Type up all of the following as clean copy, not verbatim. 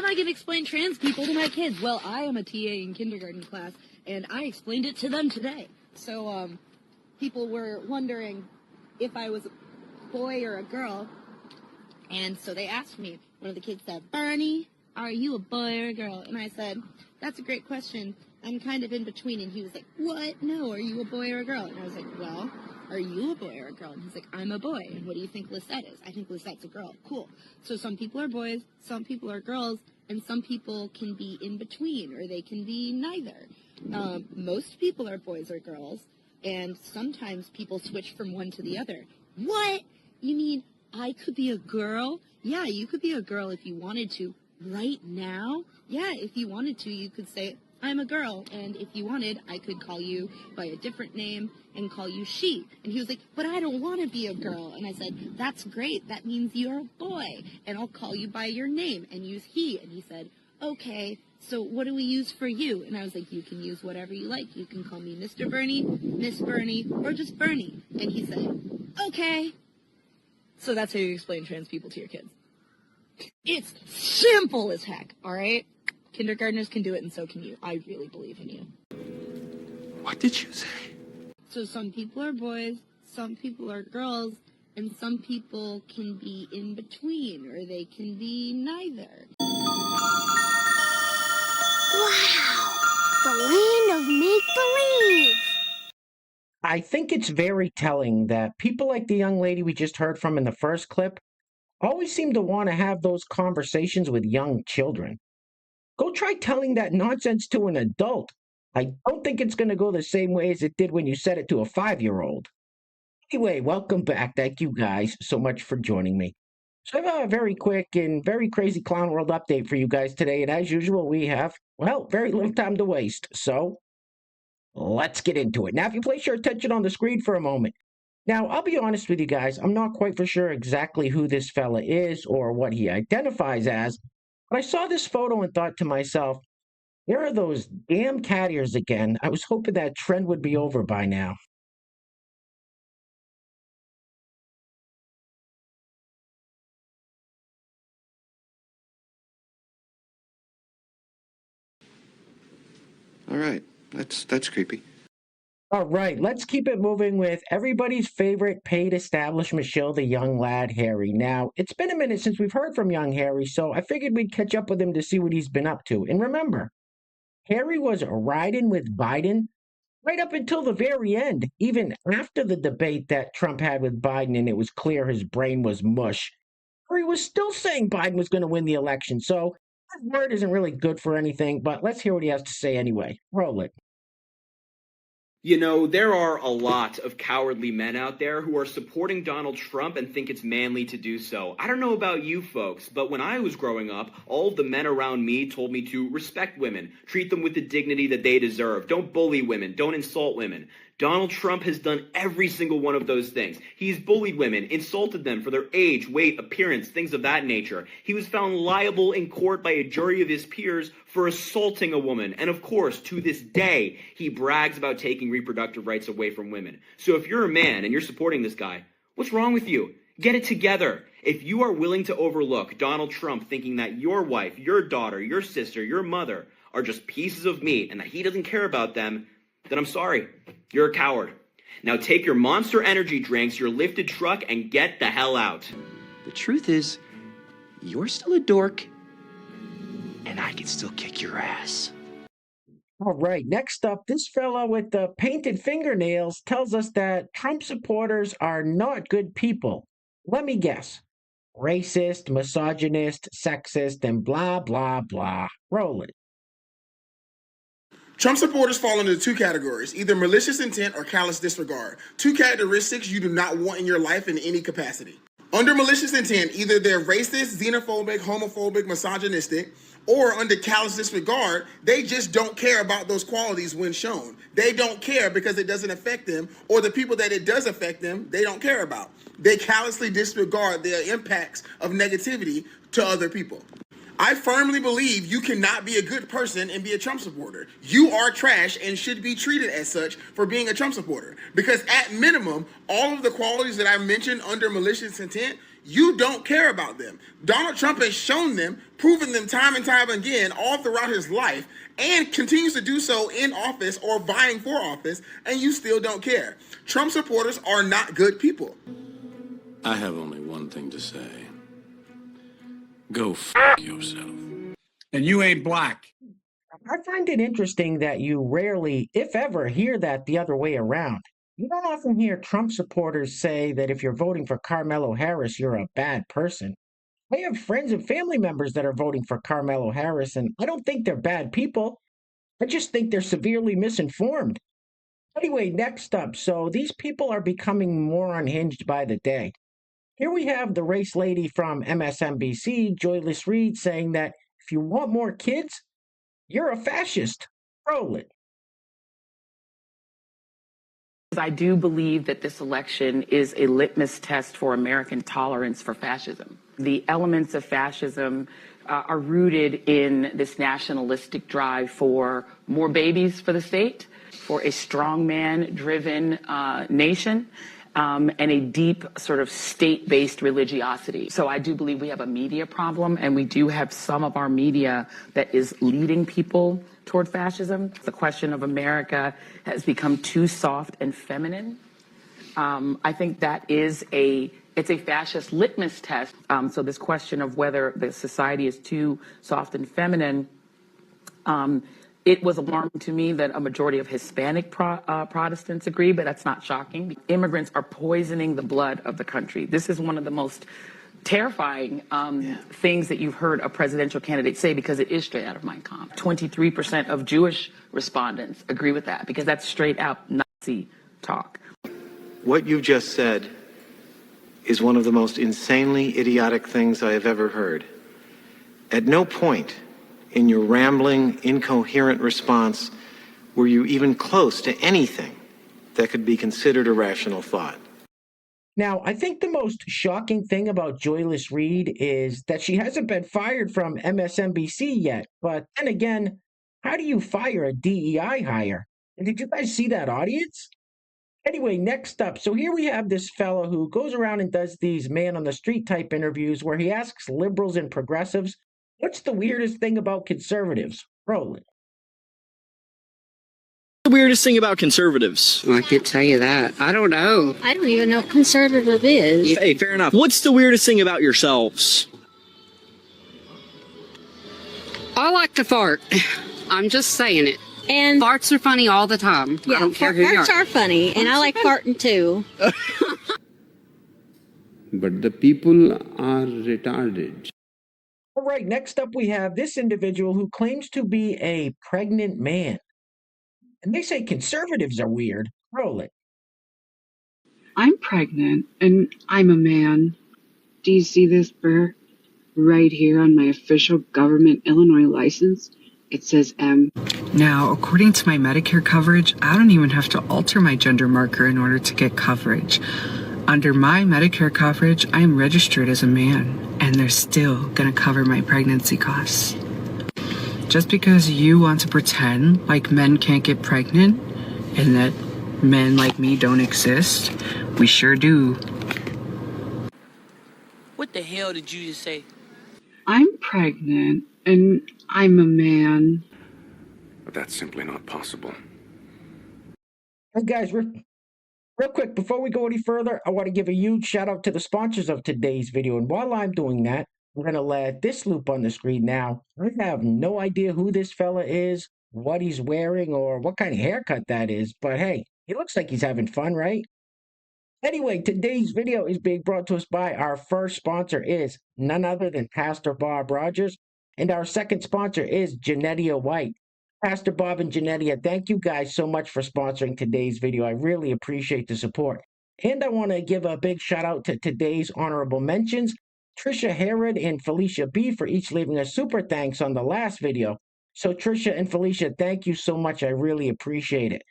am I going to explain trans people to my kids? Well, I am a TA in kindergarten class, and I explained it to them today. So, people were wondering if I was a boy or a girl, and so they asked me. One of the kids said, Bernie, are you a boy or a girl? And I said, that's a great question. I'm kind of in between. And he was like, what? No, are you a boy or a girl? And I was like, well, are you a boy or a girl? And he's like, I'm a boy. And what do you think Lisette is? I think Lisette's a girl. Cool. So some people are boys, some people are girls, and some people can be in between, or they can be neither. Most people are boys or girls, and sometimes people switch from one to the other. What? You mean I could be a girl? Yeah, you could be a girl if you wanted to. Right now? Yeah, if you wanted to, you could say, I'm a girl, and if you wanted, I could call you by a different name and call you she. And he was like, but I don't want to be a girl. And I said, that's great. That means you're a boy, and I'll call you by your name and use he. And he said, okay, so what do we use for you? And I was like, you can use whatever you like. You can call me Mr. Bernie, Miss Bernie, or just Bernie. And he said, okay. So that's how you explain trans people to your kids. It's simple as heck, all right? Kindergartners can do it, and so can you. I really believe in you. What did you say? So some people are boys, some people are girls, and some people can be in between, or they can be neither. Wow! The land of make-believe! I think it's very telling that people like the young lady we just heard from in the first clip always seem to want to have those conversations with young children. Go try telling that nonsense to an adult. I don't think it's going to go the same way as it did when you said it to a 5-year-old. Anyway, welcome back. Thank you guys so much for joining me. So I have a very quick and very crazy clown world update for you guys today. And as usual, we have, well, very little time to waste. So let's get into it. Now, if you place your attention on the screen for a moment. Now, I'll be honest with you guys. I'm not quite for sure exactly who this fella is or what he identifies as. But I saw this photo and thought to myself, here are those damn cat ears again. I was hoping that trend would be over by now. All right, that's creepy. All right, let's keep it moving with everybody's favorite paid establishment shill, the young lad Harry. Now, it's been a minute since we've heard from young Harry, so I figured we'd catch up with him to see what he's been up to. And remember, Harry was riding with Biden right up until the very end, even after the debate that Trump had with Biden and it was clear his brain was mush. Harry was still saying Biden was going to win the election, so his word isn't really good for anything, but let's hear what he has to say anyway. Roll it. You know, there are a lot of cowardly men out there who are supporting Donald Trump and think it's manly to do so. I don't know about you folks, but when I was growing up, all of the men around me told me to respect women, treat them with the dignity that they deserve, don't bully women, don't insult women. Donald Trump has done every single one of those things. He's bullied women, insulted them for their age, weight, appearance, things of that nature. He was found liable in court by a jury of his peers for assaulting a woman. And of course, to this day, he brags about taking reproductive rights away from women. So if you're a man and you're supporting this guy, what's wrong with you? Get it together. If you are willing to overlook Donald Trump thinking that your wife, your daughter, your sister, your mother are just pieces of meat and that he doesn't care about them, then I'm sorry. You're a coward. Now take your Monster Energy drinks, your lifted truck, and get the hell out. The truth is, you're still a dork, and I can still kick your ass. All right, next up, this fella with the painted fingernails tells us that Trump supporters are not good people. Let me guess. Racist, misogynist, sexist, and blah, blah, blah. Roll it. Trump supporters fall into two categories, either malicious intent or callous disregard. Two characteristics you do not want in your life in any capacity. Under malicious intent, either they're racist, xenophobic, homophobic, misogynistic, or under callous disregard, they just don't care about those qualities when shown. They don't care because it doesn't affect them, or the people that it does affect them, they don't care about. They callously disregard the impacts of negativity to other people. I firmly believe you cannot be a good person and be a Trump supporter. You are trash and should be treated as such for being a Trump supporter. Because at minimum, all of the qualities that I mentioned under malicious intent, You don't care about them. Donald Trump has shown them, proven them time and time again all throughout his life, and continues to do so in office or vying for office, and you still don't care. Trump supporters are not good people. I have only one thing to say. Go f yourself. And you ain't black. I find it interesting that you rarely, if ever, hear that the other way around. You don't often hear Trump supporters say that if you're voting for Carmelo Harris, you're a bad person. I have friends and family members that are voting for Carmelo Harris, and I don't think they're bad people. I just think they're severely misinformed. Anyway, next up, so these people are becoming more unhinged by the day. Here we have the race lady from MSNBC, Joyless Reid, saying that if you want more kids, you're a fascist. Roll it. I do believe that this election is a litmus test for American tolerance for fascism. The elements of fascism are rooted in this nationalistic drive for more babies for the state, for a strongman-driven nation, and a deep sort of state-based religiosity. So I do believe we have a media problem, and we do have some of our media that is leading people toward fascism. The question of America has become too soft and feminine. I think that is it's a fascist litmus test. So this question of whether the society is too soft and feminine, it was alarming to me that a majority of Hispanic Protestants agree, but that's not shocking. Immigrants are poisoning the blood of the country. This is one of the most terrifying things that you've heard a presidential candidate say, because it is straight out of Mein Kampf. 23% of Jewish respondents agree with that, because that's straight out Nazi talk. What you just said is one of the most insanely idiotic things I have ever heard. At no point in your rambling, incoherent response were you even close to anything that could be considered a rational thought. Now, I think the most shocking thing about Joyless Reid is that she hasn't been fired from MSNBC yet. But then again, how do you fire a DEI hire? And did you guys see that audience? Anyway, next up, so here we have this fellow who goes around and does these man on the street type interviews where he asks liberals and progressives, what's the weirdest thing about conservatives? Roll it. The weirdest thing about conservatives? Well, I can't tell you that. I don't know. I don't even know what conservative is. Hey, fair enough. What's the weirdest thing about yourselves? I like to fart. I'm just saying it. And farts are funny all the time. Yeah, I don't care who you are. Farts are funny, and I like farting too. But the people are retarded. All right, next up we have this individual who claims to be a pregnant man. And they say conservatives are weird. Roll it. I'm pregnant, and I'm a man. Do you see this burr? Right here on my official government Illinois license, it says M. Now, according to my Medicare coverage, I don't even have to alter my gender marker in order to get coverage. Under my Medicare coverage, I am registered as a man, and they're still going to cover my pregnancy costs. Just because you want to pretend like men can't get pregnant and that men like me don't exist, we sure do. What the hell did you just say? I'm pregnant, and I'm a man. But that's simply not possible. Hey guys, real quick, before we go any further, I want to give a huge shout out to the sponsors of today's video. And while I'm doing that, I'm going to let this loop on the screen now. I have no idea who this fella is, what he's wearing, or what kind of haircut that is. But hey, he looks like he's having fun, right? Anyway, today's video is being brought to us by our first sponsor is none other than Pastor Bob Rogers. And our second sponsor is Genetia White. Pastor Bob and Genetia, thank you guys so much for sponsoring today's video. I really appreciate the support. And I want to give a big shout out to today's honorable mentions, Trisha Herod and Felicia B for each leaving a super thanks on the last video. So Trisha and Felicia, thank you so much. I really appreciate it.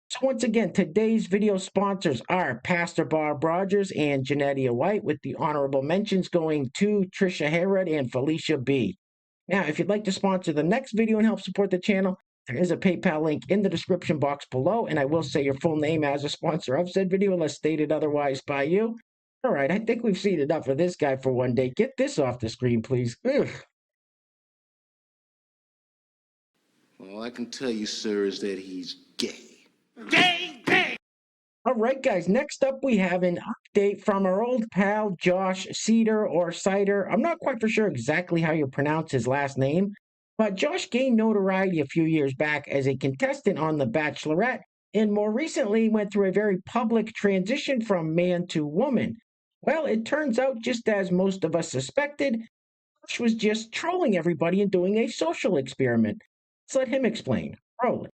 So once again, today's video sponsors are Pastor Bob Rogers and Genetia White, with the honorable mentions going to Trisha Herod and Felicia B. Now, if you'd like to sponsor the next video and help support the channel, there is a PayPal link in the description box below, and I will say your full name as a sponsor of said video unless stated otherwise by you. All right, I think we've seen enough of this guy for one day. Get this off the screen, please. Ugh. All I can tell you, sir, is that he's gay. All right, guys, next up we have an update from our old pal Josh Seiter or Seiter. I'm not quite for sure exactly how you pronounce his last name, but Josh gained notoriety a few years back as a contestant on The Bachelorette, and more recently went through a very public transition from man to woman. Well, it turns out, just as most of us suspected, Josh was just trolling everybody and doing a social experiment. Let's let him explain. Roll it.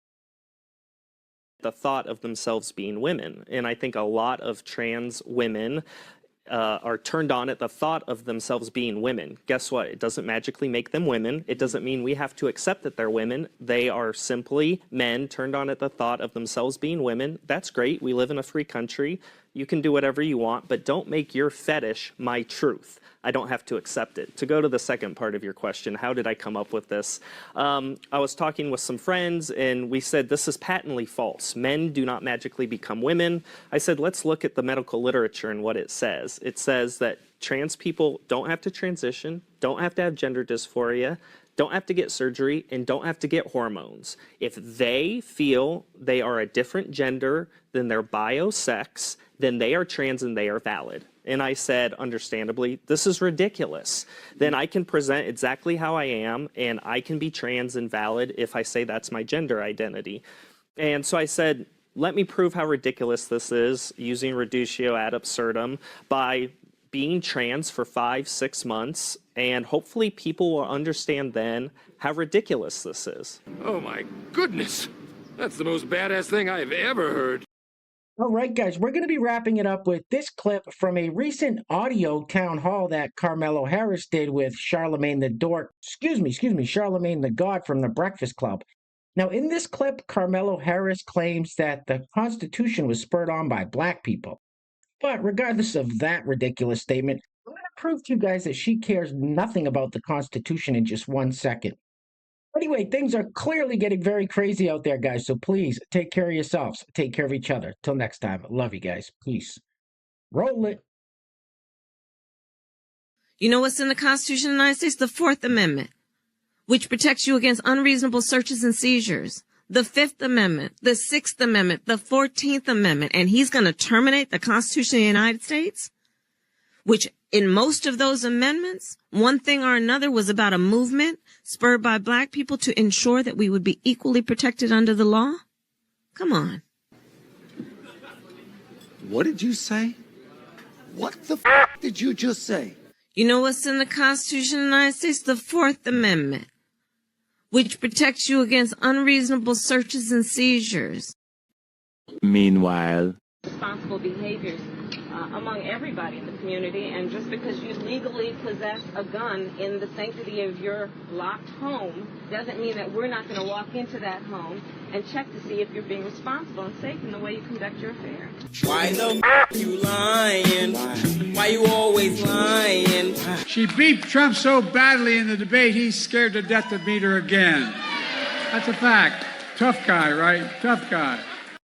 The thought of themselves being women. And I think a lot of trans women are turned on at the thought of themselves being women. Guess what? It doesn't magically make them women. It doesn't mean we have to accept that they're women. They are simply men turned on at the thought of themselves being women. That's great. We live in a free country. You can do whatever you want, but don't make your fetish my truth. I don't have to accept it. To go to the second part of your question, how did I come up with this? I was talking with some friends, and we said, this is patently false. Men do not magically become women. I said, let's look at the medical literature and what it says. It says that trans people don't have to transition, don't have to have gender dysphoria, don't have to get surgery, and don't have to get hormones. If they feel they are a different gender than their bio-sex, then they are trans and they are valid. And I said, understandably, this is ridiculous. Then I can present exactly how I am, and I can be trans and valid if I say that's my gender identity. And so I said, let me prove how ridiculous this is using reductio ad absurdum by being trans for 5-6 months, and hopefully people will understand then how ridiculous this is. Oh my goodness, that's the most badass thing I've ever heard. All right, guys, we're going to be wrapping it up with this clip from a recent audio town hall that Carmelo Harris did with Charlemagne the Charlemagne the God from the Breakfast Club. Now, in this clip, Carmelo Harris claims that the Constitution was spurred on by black people. But regardless of that ridiculous statement, I'm going to prove to you guys that she cares nothing about the Constitution in just 1 second. Anyway, things are clearly getting very crazy out there, guys, so please take care of yourselves. Take care of each other. Till next time, love you guys. Peace. Roll it. You know what's in the Constitution of the United States? The Fourth Amendment, which protects you against unreasonable searches and seizures. The Fifth Amendment, the Sixth Amendment, the 14th Amendment, and he's going to terminate the Constitution of the United States, which in most of those amendments, one thing or another was about a movement spurred by black people to ensure that we would be equally protected under the law. Come on. What did you say? What the f*** did you just say? You know what's in the Constitution of the United States? The Fourth Amendment, which protects you against unreasonable searches and seizures. Meanwhile, Responsible behaviors among everybody in the community, and just because you legally possess a gun in the sanctity of your locked home doesn't mean that we're not going to walk into that home and check to see if you're being responsible and safe in the way you conduct your affairs. Why the f*** you lying? Why you always lying? She beat Trump so badly in the debate, he's scared to death to beat her again. That's a fact. Tough guy, right? Tough guy.